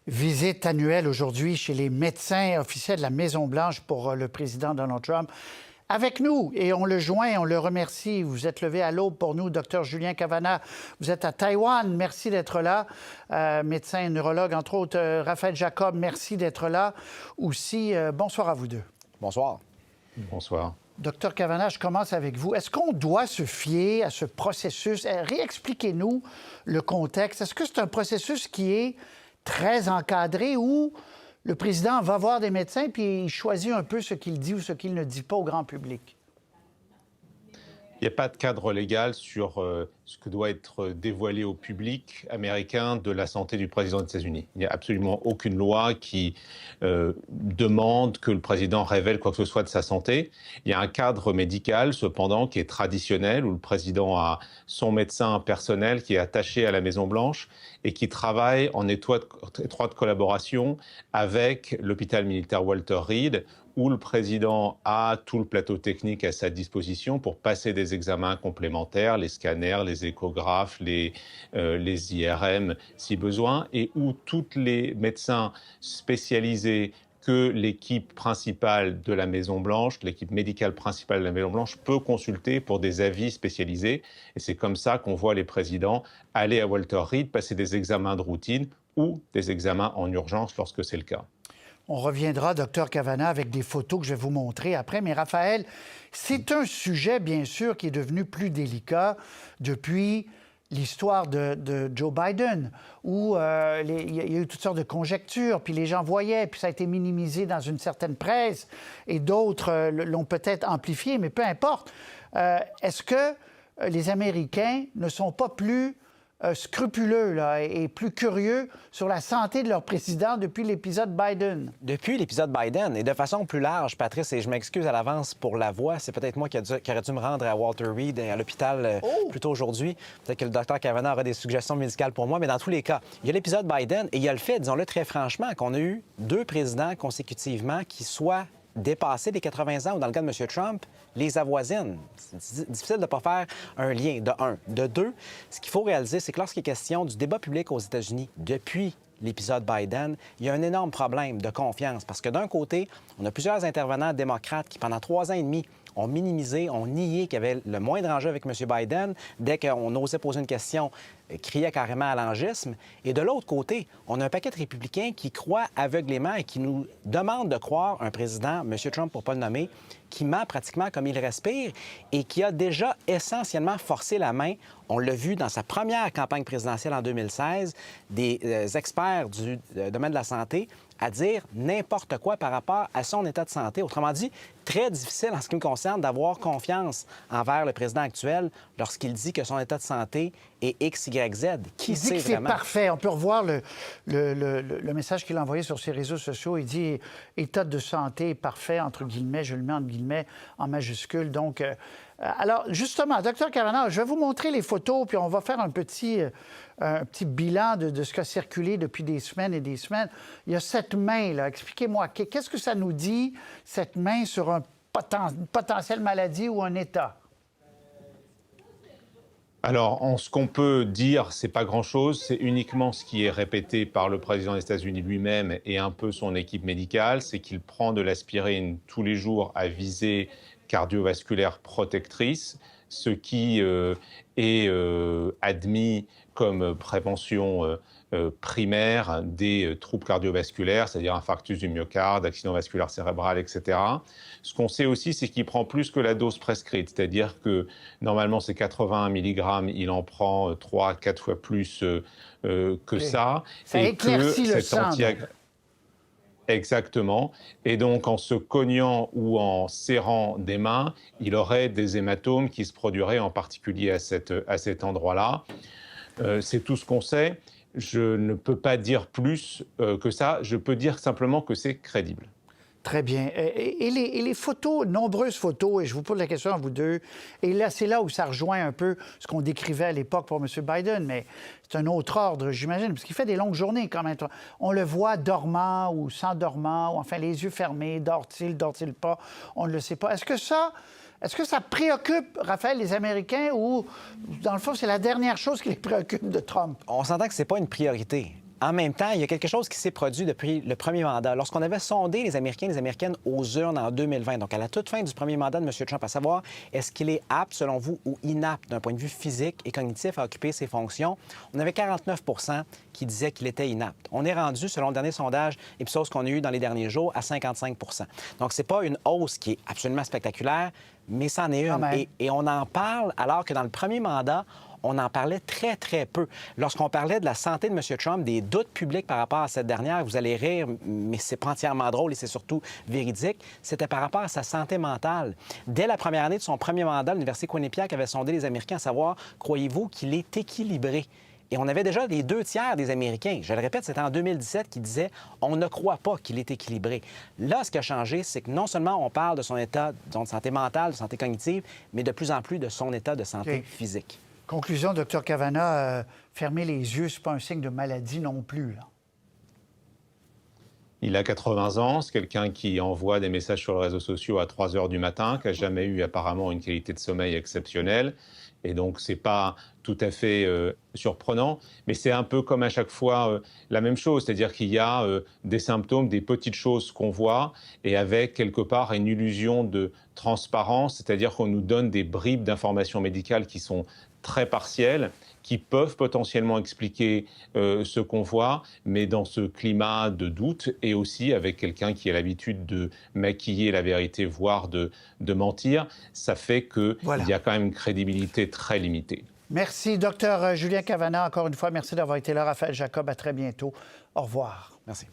Visite annuelle aujourd'hui chez les médecins officiels de la Maison-Blanche pour le président Donald Trump. Avec nous, et on le joint, on le remercie. Vous êtes levé à l'aube pour nous, Dr Julien Cavanagh. Vous êtes à Taïwan, merci d'être là. Médecin neurologue, entre autres. Raphaël Jacob, merci d'être là aussi. Bonsoir à vous deux. Bonsoir. Bonsoir. Docteur Cavanagh, je commence avec vous. Est-ce qu'on doit se fier à ce processus? Réexpliquez-nous le contexte. Est-ce que c'est un processus qui est très encadré ou le président va voir des médecins puis il choisit un peu ce qu'il dit ou ce qu'il ne dit pas au grand public? Il n'y a pas de cadre légal sur ce que doit être dévoilé au public américain de la santé du président des États-Unis. Il n'y a absolument aucune loi qui demande que le président révèle quoi que ce soit de sa santé. Il y a un cadre médical, cependant, qui est traditionnel, où le président a son médecin personnel qui est attaché à la Maison-Blanche et qui travaille en étroite collaboration avec l'hôpital militaire Walter Reed, où le président a tout le plateau technique à sa disposition pour passer des examens complémentaires, les scanners, les échographes, les IRM si besoin, et où tous les médecins spécialisés que l'équipe principale de la Maison-Blanche, l'équipe médicale principale de la Maison-Blanche peut consulter pour des avis spécialisés. Et c'est comme ça qu'on voit les présidents aller à Walter Reed, passer des examens de routine ou des examens en urgence lorsque c'est le cas. On reviendra, Dr Cavanagh, avec des photos que je vais vous montrer après. Mais Raphaël, c'est un sujet, bien sûr, qui est devenu plus délicat depuis l'histoire de Joe Biden, où il y a eu toutes sortes de conjectures, puis les gens voyaient, puis ça a été minimisé dans une certaine presse, et d'autres l'ont peut-être amplifié, mais peu importe. Est-ce que les Américains ne sont pas plus scrupuleux là, et plus curieux sur la santé de leur président depuis l'épisode Biden? Depuis l'épisode Biden, et de façon plus large, Patrice, et je m'excuse à l'avance pour la voix, c'est peut-être moi qui aurais dû me rendre à Walter Reed, à l'hôpital plus tôt aujourd'hui. Peut-être que le docteur Cavanagh aura des suggestions médicales pour moi, mais dans tous les cas, il y a l'épisode Biden et il y a le fait, disons-le très franchement, qu'on a eu 2 présidents consécutivement qui soient dépassés les 80 ans, ou dans le cas de M. Trump, les avoisinent. C'est difficile de ne pas faire un lien, de un. De deux, ce qu'il faut réaliser, c'est que lorsqu'il est question du débat public aux États-Unis, depuis l'épisode Biden, il y a un énorme problème de confiance. Parce que d'un côté, on a plusieurs intervenants démocrates qui, pendant 3 ans et demi, ont minimisé, ont nié qu'il y avait le moindre enjeu avec M. Biden. Dès qu'on osait poser une question, criait carrément à l'angisme. Et de l'autre côté, on a un paquet de républicains qui croient aveuglément et qui nous demandent de croire un président, M. Trump pour ne pas le nommer, qui ment pratiquement comme il respire et qui a déjà essentiellement forcé la main, on l'a vu dans sa première campagne présidentielle en 2016, des experts du domaine de la santé à dire n'importe quoi par rapport à son état de santé. Autrement dit, très difficile en ce qui me concerne d'avoir confiance envers le président actuel lorsqu'il dit que son état de santé est X, Y, Z. Qui il dit sait que c'est vraiment? parfait. On peut revoir le message qu'il a envoyé sur ses réseaux sociaux. Il dit « état de santé parfait », entre guillemets, je le mets entre guillemets en majuscule. Donc, alors, justement, Dr Cavanagh, je vais vous montrer les photos, puis on va faire un petit bilan de ce qui a circulé depuis des semaines et des semaines. Il y a cette main-là. Expliquez-moi, qu'est-ce que ça nous dit, cette main, sur une potentielle maladie ou un état? Alors, ce qu'on peut dire, c'est pas grand-chose. C'est uniquement ce qui est répété par le président des États-Unis lui-même et un peu son équipe médicale, c'est qu'il prend de l'aspirine tous les jours à visée cardiovasculaire protectrice, ce qui est admis comme prévention primaire des troubles cardiovasculaires, c'est-à-dire infarctus du myocarde, accident vasculaire cérébral, etc. Ce qu'on sait aussi, c'est qu'il prend plus que la dose prescrite, c'est-à-dire que normalement c'est 81 mg, il en prend 3 à 4 fois plus que ça. Ça éclaircit le sang. Exactement. Et donc, en se cognant ou en serrant des mains, il aurait des hématomes qui se produiraient en particulier à cet endroit-là. C'est tout ce qu'on sait. Je ne peux pas dire plus que ça. Je peux dire simplement que c'est crédible. Très bien. Et les photos, nombreuses photos, et je vous pose la question à vous deux, et là, c'est là où ça rejoint un peu ce qu'on décrivait à l'époque pour M. Biden, mais c'est un autre ordre, j'imagine, parce qu'il fait des longues journées quand même. On le voit dormant ou s'endormant, ou enfin les yeux fermés, dort-il pas, on ne le sait pas. Est-ce que ça préoccupe, Raphaël, les Américains, ou, dans le fond, c'est la dernière chose qui les préoccupe de Trump? On s'entend que ce n'est pas une priorité. En même temps, il y a quelque chose qui s'est produit depuis le premier mandat. Lorsqu'on avait sondé les Américains et les Américaines aux urnes en 2020, donc à la toute fin du premier mandat de M. Trump, à savoir est-ce qu'il est apte, selon vous, ou inapte d'un point de vue physique et cognitif à occuper ses fonctions, on avait 49 qui disaient qu'il était inapte. On est rendu, selon le dernier sondage Ipsos qu'on a eu dans les derniers jours, à 55 Donc, c'est pas une hausse qui est absolument spectaculaire, mais c'en est une. Et on en parle alors que dans le premier mandat, on en parlait très, très peu. Lorsqu'on parlait de la santé de M. Trump, des doutes publics par rapport à cette dernière, vous allez rire, mais c'est pas entièrement drôle et c'est surtout véridique, c'était par rapport à sa santé mentale. Dès la première année de son premier mandat, l'Université Quinnipiac avait sondé les Américains à savoir, croyez-vous qu'il est équilibré? Et on avait déjà les 2 tiers des Américains, je le répète, c'était en 2017, qui disaient « on ne croit pas qu'il est équilibré ». Là, ce qui a changé, c'est que non seulement on parle de son état de santé mentale, de santé cognitive, mais de plus en plus de son état de santé physique. Conclusion, Dr Cavanagh, fermer les yeux, ce n'est pas un signe de maladie non plus, là. Il a 80 ans, c'est quelqu'un qui envoie des messages sur les réseaux sociaux à 3 heures du matin, qui n'a jamais eu apparemment une qualité de sommeil exceptionnelle. Et donc, ce n'est pas tout à fait surprenant, mais c'est un peu comme à chaque fois la même chose, c'est-à-dire qu'il y a des symptômes, des petites choses qu'on voit, et avec quelque part une illusion de transparence, c'est-à-dire qu'on nous donne des bribes d'informations médicales qui sont très partielles, qui peuvent potentiellement expliquer ce qu'on voit, mais dans ce climat de doute, et aussi avec quelqu'un qui a l'habitude de maquiller la vérité, voire de mentir, ça fait qu'il y a quand même une crédibilité très limitée. Merci, Dr Julien Cavanagh. Encore une fois, merci d'avoir été là. Raphaël Jacob, à très bientôt. Au revoir. Merci.